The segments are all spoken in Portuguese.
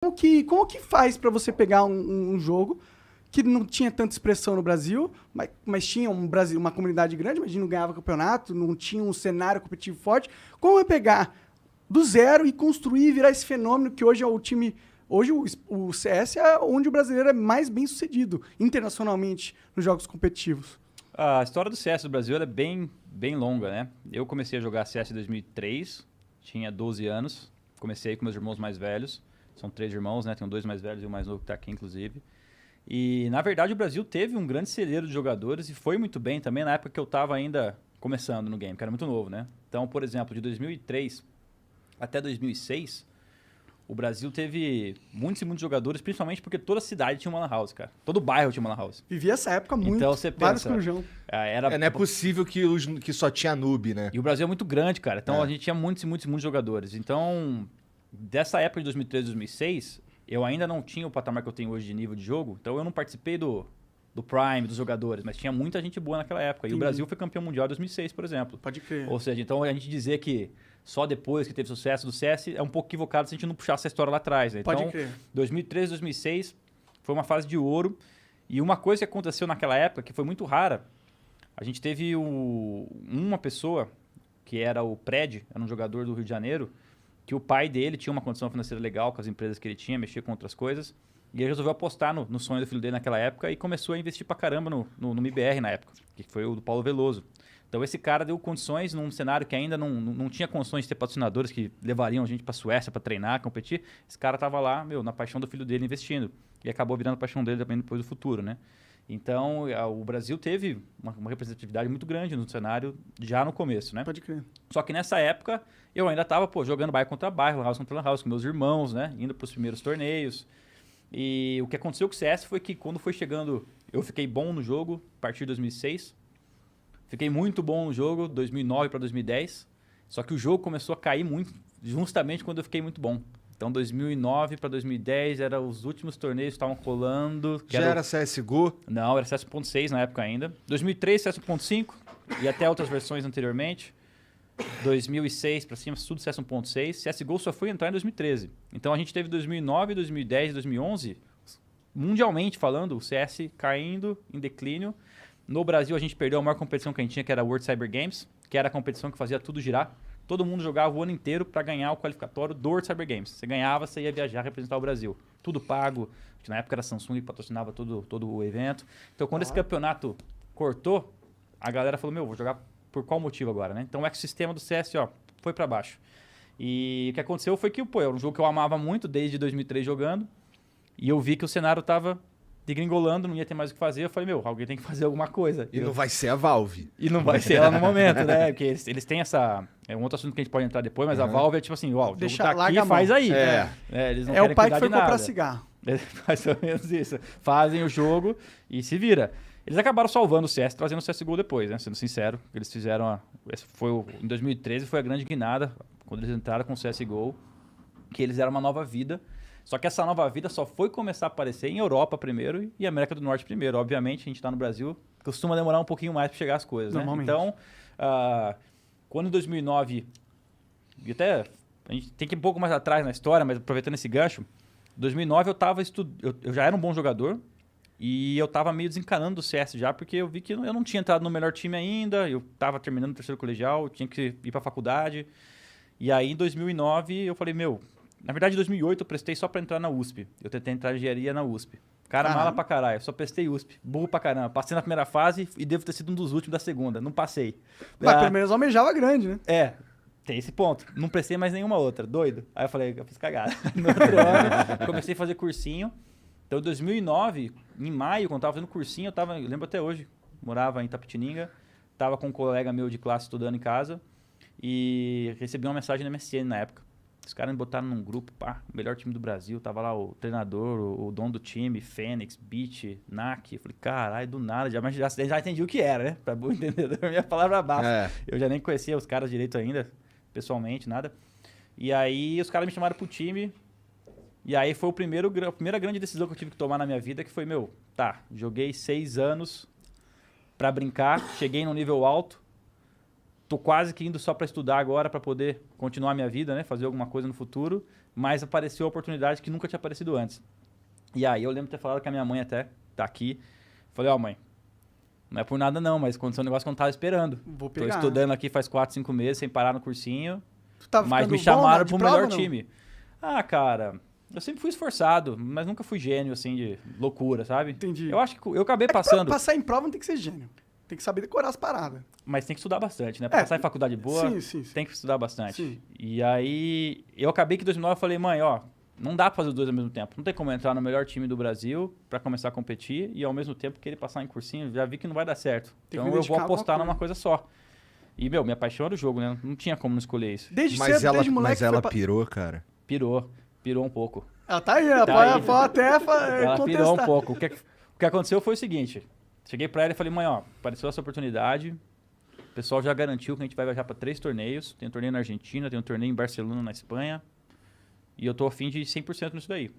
Como que faz pra você pegar um jogo que não tinha tanta expressão no Brasil, mas tinha uma comunidade grande, mas não ganhava campeonato, não tinha um cenário competitivo forte. Como é pegar do zero e construir e virar esse fenômeno que hoje é o time... Hoje o CS é onde o brasileiro é mais bem sucedido internacionalmente nos jogos competitivos. A história do CS do Brasil é bem longa, né? Eu comecei a jogar CS em 2003, tinha 12 anos, comecei com meus irmãos mais velhos, são 3 irmãos, né? Tenho 2 mais velhos e um mais novo que está aqui, inclusive. E, na verdade, o Brasil teve um grande celeiro de jogadores e foi muito bem também na época que eu estava ainda começando no game, que era muito novo, né? Então, por exemplo, de 2003 até 2006, o Brasil teve muitos e muitos jogadores, principalmente porque toda cidade tinha uma lan house, cara. Todo bairro tinha uma lan house. Vivia essa época muito, então, você vários pensa, corujão. Não é possível que só tinha noob, né? E o Brasil é muito grande, cara. Então, a gente tinha muitos e muitos e muitos jogadores. Então, dessa época de 2003 2006, eu ainda não tinha o patamar que eu tenho hoje de nível de jogo. Então, eu não participei do Prime, dos jogadores. Mas tinha muita gente boa naquela época. E o Brasil foi campeão mundial em 2006, por exemplo. Pode crer. Ou seja, então a gente dizer que só depois que teve sucesso do CS é um pouco equivocado se a gente não puxar essa história lá atrás. Né? Então, Pode crer. 2003, 2006 foi uma fase de ouro. E uma coisa que aconteceu naquela época, que foi muito rara, a gente teve uma pessoa, que era o Pred, era um jogador do Rio de Janeiro, que o pai dele tinha uma condição financeira legal com as empresas que ele tinha, mexia com outras coisas. E ele resolveu apostar no sonho do filho dele naquela época e começou a investir pra caramba no MIBR na época, que foi o do Paulo Veloso. Então esse cara deu condições num cenário que ainda não tinha condições de ter patrocinadores que levariam a gente pra Suécia pra treinar, competir. Esse cara tava lá, na paixão do filho dele investindo. E acabou virando a paixão dele também depois do futuro, né? Então o Brasil teve uma representatividade muito grande no cenário já no começo, né? Pode crer. Só que nessa época eu ainda tava, jogando bairro contra bairro, lan house contra lan house com meus irmãos, né? Indo pros primeiros torneios. E o que aconteceu com o CS foi que quando foi chegando, eu fiquei bom no jogo a partir de 2006. Fiquei muito bom no jogo, 2009 para 2010. Só que o jogo começou a cair muito, justamente quando eu fiquei muito bom. Então, 2009 para 2010 eram os últimos torneios que estavam colando. Já era CSGO? Não, era CS 1.6 na época ainda. 2003, CS 1.5 e até outras versões anteriormente. 2006 para cima, tudo CS 1.6. CSGO só foi entrar em 2013. Então, a gente teve 2009, 2010 e 2011, mundialmente falando, o CS caindo em declínio. No Brasil, a gente perdeu a maior competição que a gente tinha, que era a World Cyber Games, que era a competição que fazia tudo girar. Todo mundo jogava o ano inteiro para ganhar o qualificatório do World Cyber Games. Você ganhava, você ia viajar, representar o Brasil. Tudo pago. Na época era a Samsung que patrocinava todo o evento. Então, quando esse campeonato cortou, a galera falou, vou jogar por qual motivo agora, né? Então, o ecossistema do CS, foi para baixo. E o que aconteceu foi que, era um jogo que eu amava muito desde 2003 jogando. E eu vi que o cenário tava degringolando, não ia ter mais o que fazer. Eu falei, alguém tem que fazer alguma coisa. E não vai ser a Valve. E não vai ser ela no momento, né? Porque eles têm essa... É um outro assunto que a gente pode entrar depois, mas a Valve é tipo assim, o jogo tá aqui, faz aí. Eles não querem o pai que cuidar foi de nada. comprar cigarro. É mais ou menos isso. Fazem o jogo e se vira. Eles acabaram salvando o CS, trazendo o CSGO depois, né? Sendo sincero, eles fizeram... em 2013 foi a grande guinada, quando eles entraram com o CSGO, que eles eram uma nova vida. Só que essa nova vida só foi começar a aparecer em Europa primeiro e América do Norte primeiro. Obviamente, a gente está no Brasil, costuma demorar um pouquinho mais para chegar as coisas, né? Então, quando em 2009, e até a gente tem que ir um pouco mais atrás na história, mas aproveitando esse gancho, em 2009 eu já era um bom jogador e eu estava meio desencanando do CS já, porque eu vi que eu não tinha entrado no melhor time ainda, eu estava terminando o terceiro colegial, tinha que ir para a faculdade. E aí, em 2009, eu falei, na verdade, em 2008 eu prestei só pra entrar na USP. Eu tentei entrar em engenharia na USP. Cara, mala pra caralho. Só prestei USP. Burro pra caramba. Passei na primeira fase e devo ter sido um dos últimos da segunda. Não passei. Mas pelo menos almejava grande, né? Tem esse ponto. Não prestei mais nenhuma outra. Doido. Aí eu falei, eu fiz cagada. No outro ano, comecei a fazer cursinho. Então, em 2009, em maio, quando eu tava fazendo cursinho, eu lembro até hoje, morava em Itapetininga, tava com um colega meu de classe estudando em casa e recebi uma mensagem no MSN na época. Os caras me botaram num grupo, o melhor time do Brasil, tava lá o treinador, o dono do time, Fênix, Beat, NAC. Eu falei, caralho, do nada, já entendi o que era, né? Pra bom entendedor, minha palavra basta. Eu já nem conhecia os caras direito ainda, pessoalmente, nada. E aí os caras me chamaram pro time, e aí foi a primeira grande decisão que eu tive que tomar na minha vida, que foi, joguei 6 anos pra brincar, cheguei num nível alto, tô quase que indo só para estudar agora, para poder continuar a minha vida, né? Fazer alguma coisa no futuro. mas apareceu a oportunidade que nunca tinha aparecido antes. E aí eu lembro de ter falado com a minha mãe até, tá aqui. Falei, mãe, não é por nada não, mas aconteceu um negócio que eu não tava esperando. Vou Tô pegar. estudando aqui faz 4, 5 meses, sem parar no cursinho, Tu tava mas ficando me bom chamaram de pro prova, melhor não? time. Ah, cara, eu sempre fui esforçado, mas nunca fui gênio, assim, de loucura, sabe? Entendi. Eu acho que eu acabei É que pra passando, passar em prova não tem que ser gênio. Tem que saber decorar as paradas. mas tem que estudar bastante, né? Pra É, passar em faculdade boa, sim. tem que estudar bastante. Sim. E aí, eu acabei que em 2009 eu falei, mãe, não dá pra fazer os dois ao mesmo tempo. Não tem como entrar no melhor time do Brasil pra começar a competir e ao mesmo tempo querer passar em cursinho. Já vi que não vai dar certo. Tem que Então me eu vou dedicar a apostar alguma numa coisa só. E, minha paixão era o jogo, né? Não tinha como não escolher isso. Desde Mas cedo, ela, desde moleque. mas ela foi pra- pirou, cara. Pirou um pouco. Ela tá aí, ela Tá aí. pode até Ela contestar. pirou um pouco. O que aconteceu foi o seguinte. Cheguei pra ela e falei, mãe, apareceu essa oportunidade. O pessoal já garantiu que a gente vai viajar pra 3 torneios. Tem um torneio na Argentina, tem um torneio em Barcelona, na Espanha. E eu tô afim de ir 100% nisso daí.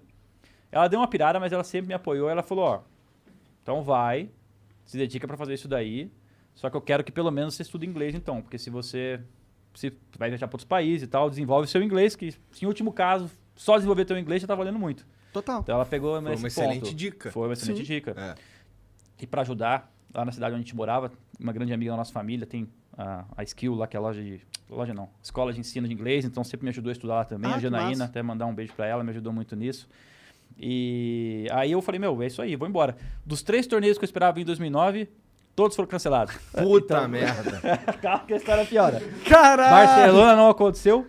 Ela deu uma pirada, mas ela sempre me apoiou. Ela falou, então vai, se dedica pra fazer isso daí. Só que eu quero que pelo menos você estude inglês então. Porque se vai viajar pra outros países e tal, desenvolve o seu inglês. Que, em último caso, só desenvolver teu inglês já tá valendo muito. Total. Então ela pegou Foi nesse uma excelente ponto. dica. Foi uma excelente Sim. dica. É. E pra ajudar, lá na cidade onde a gente morava, uma grande amiga da nossa família tem a Skill lá, que é escola de ensino de inglês, então sempre me ajudou a estudar lá também. Ah, A que Janaína, massa. até mandar um beijo pra ela, me ajudou muito nisso. E aí eu falei, é isso aí, vou embora. Dos 3 torneios que eu esperava em 2009, todos foram cancelados. Puta merda. Calma que a história piora. Caralho! Barcelona não aconteceu,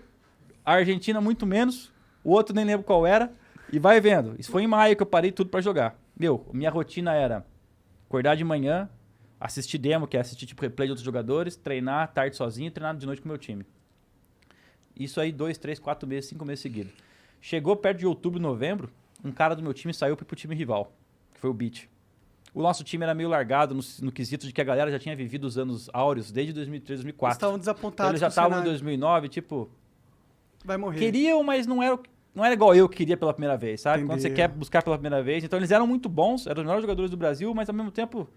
a Argentina muito menos, o outro nem lembro qual era, e vai vendo. Isso foi em maio que eu parei tudo pra jogar. Minha rotina era acordar de manhã, assistir demo, que é assistir tipo replay de outros jogadores, treinar tarde sozinho e treinar de noite com o meu time. Isso aí 2, 3, 4 meses, 5 meses seguidos. Chegou perto de outubro, novembro, um cara do meu time saiu pro time rival, que foi o Beat. O nosso time era meio largado no quesito de que a galera já tinha vivido os anos áureos desde 2003, Eles 2004. estavam Então, desapontados. eles já com o estavam em cenário. 2009, tipo, Vai morrer. queriam, mas não era igual eu que queria pela primeira vez, sabe? Quando você Entendeu. quer buscar pela primeira vez. Então eles eram muito bons, eram os melhores jogadores do Brasil, mas ao mesmo tempo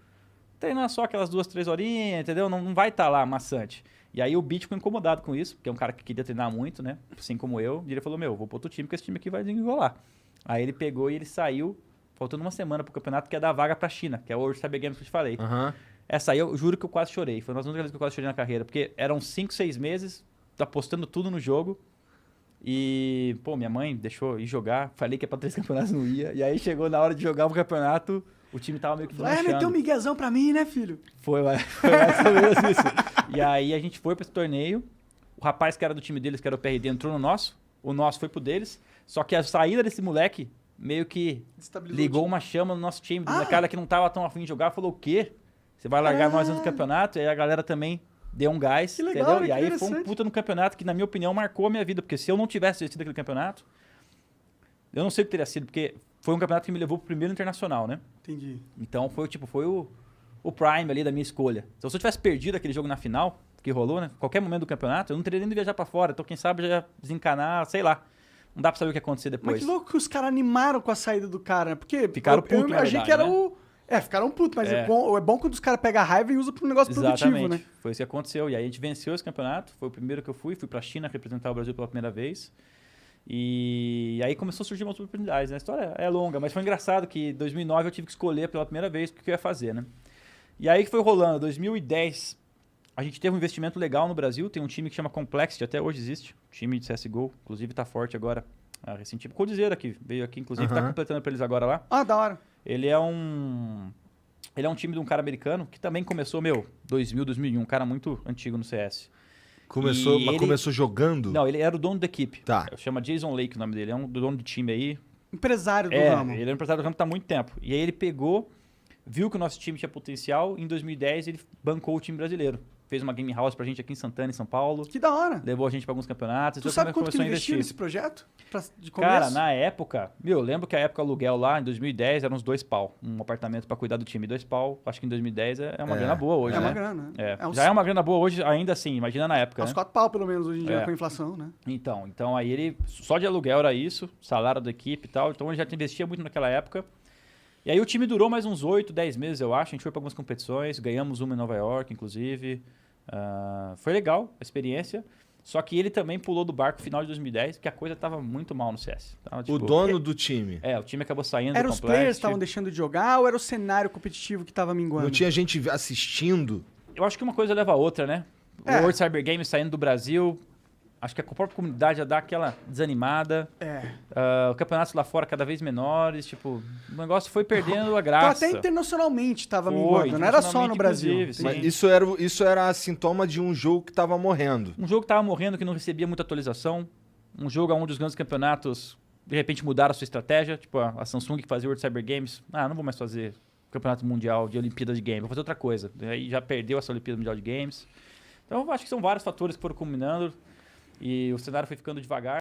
treinar só aquelas 2, 3 horinhas, entendeu? Não vai estar lá maçante. E aí o Beat ficou incomodado com isso, porque é um cara que queria treinar muito, né? Assim como eu. E ele falou, vou pro outro time, porque esse time aqui vai desenrolar. Aí ele pegou e ele saiu, faltando uma semana pro campeonato, que é dar vaga pra China, que é o World Cyber Games que eu te falei. Aham. Essa aí eu juro que eu quase chorei. Foi uma das únicas vezes que eu quase chorei na carreira, porque eram 5, 6 meses, apostando tudo no jogo. E, minha mãe deixou ir jogar. Falei que é pra 3 campeonatos, não ia. E aí chegou na hora de jogar o campeonato, o time tava meio que Vai meter um desmanchando. miguezão pra mim, né, filho? Foi mais ou menos isso. E aí a gente foi pra esse torneio. O rapaz que era do time deles, que era o PRD, entrou no nosso. O nosso foi pro deles. Só que a saída desse moleque meio que Destabilizou ligou o time. uma chama no nosso time. Ah! Do cara que não tava tão afim de jogar, falou, o quê? Você vai largar nós antes do campeonato? E aí a galera também deu um gás, Que legal, entendeu? né? E Que aí foi um interessante. puta no campeonato que, na minha opinião, marcou a minha vida. Porque se eu não tivesse assistido aquele campeonato, eu não sei o que teria sido, porque foi um campeonato que me levou pro primeiro internacional, né? Entendi. Então foi o prime ali da minha escolha. Então, se eu tivesse perdido aquele jogo na final, que rolou, né? Qualquer momento do campeonato, eu não teria nem de viajar pra fora. Então, quem sabe já ia desencanar, sei lá. Não dá pra saber o que ia acontecer Mas depois. que louco que os caras animaram com a saída do cara, né? Porque Ficaram eu putos, na achei que verdade, era né? o... É, ficaram putos, mas É. é bom quando os caras pegam a raiva e usam pra um negócio produtivo, Exatamente. né? Foi isso que aconteceu. E aí a gente venceu esse campeonato. Foi o primeiro que eu fui pra China representar o Brasil pela primeira vez. E aí começou a surgir umas oportunidades, né? A história é longa, mas foi engraçado que em 2009 eu tive que escolher pela primeira vez o que eu ia fazer, né? E aí que foi rolando. 2010, a gente teve um investimento legal no Brasil. Tem um time que chama Complexity, até hoje existe. Time de CSGO, inclusive tá forte agora. Recentemente. Coldzera aqui, veio aqui, inclusive, tá Aham. completando pra eles agora lá. Ah, da hora. Ele é um time de um cara americano que também começou, 2000, 2001, um cara muito antigo no CS. Começou, E mas ele- começou jogando? Não, ele era o dono da equipe. Tá. Chama Jason Lake o nome dele, é um dono de time aí. Empresário do ramo. Ele é um empresário do ramo tá há muito tempo. E aí ele pegou, viu que o nosso time tinha potencial, em 2010 ele bancou o time brasileiro. Fez uma game house pra gente aqui em Santana, em São Paulo. Que da hora. Levou a gente pra alguns campeonatos. Tu então sabe quanto que começou ele a investiu investir. nesse projeto? De começo? Cara, na época, eu lembro que a época aluguel lá, em 2010, era uns 2 pau. Um apartamento pra cuidar do time, 2 pau. Acho que em 2010 é uma É, grana boa hoje, É né? uma grana. É. uns, Já é uma grana boa hoje, ainda assim, imagina na época, uns né? 4 pau, pelo menos, hoje em dia, É. com a inflação, né? Então aí ele, só de aluguel era isso, salário da equipe e tal, então ele já investia muito naquela época. E aí o time durou mais uns 8, 10 meses, eu acho, a gente foi pra algumas competições, ganhamos uma em Nova York, inclusive. Foi legal a experiência. Só que ele também pulou do barco no final de 2010, porque a coisa tava muito mal no CS. Tava, O tipo, dono do time. o time acabou saindo Eram do os Complexity. players que estavam deixando de jogar ou era o cenário competitivo que tava minguando? Não tinha gente assistindo. Eu acho que uma coisa leva a outra, né? O É. World Cyber Games saindo do Brasil, acho que a própria comunidade já dá aquela desanimada. O campeonatos lá fora cada vez menores, tipo, o negócio foi perdendo a Então graça. até internacionalmente tava Foi, minguando, não era só no internacionalmente, Brasil. inclusive, sim. Mas isso era sintoma de um jogo que tava morrendo. Um jogo que tava morrendo, que não recebia muita atualização. Um jogo onde os grandes campeonatos, de repente, mudaram a sua estratégia. Tipo, a Samsung que fazia o World Cyber Games. Não vou mais fazer campeonato mundial de Olimpíada de Games, vou fazer outra coisa. Aí já perdeu essa Olimpíada Mundial de Games. Então, eu acho que são vários fatores que foram combinando e o cenário foi ficando devagar.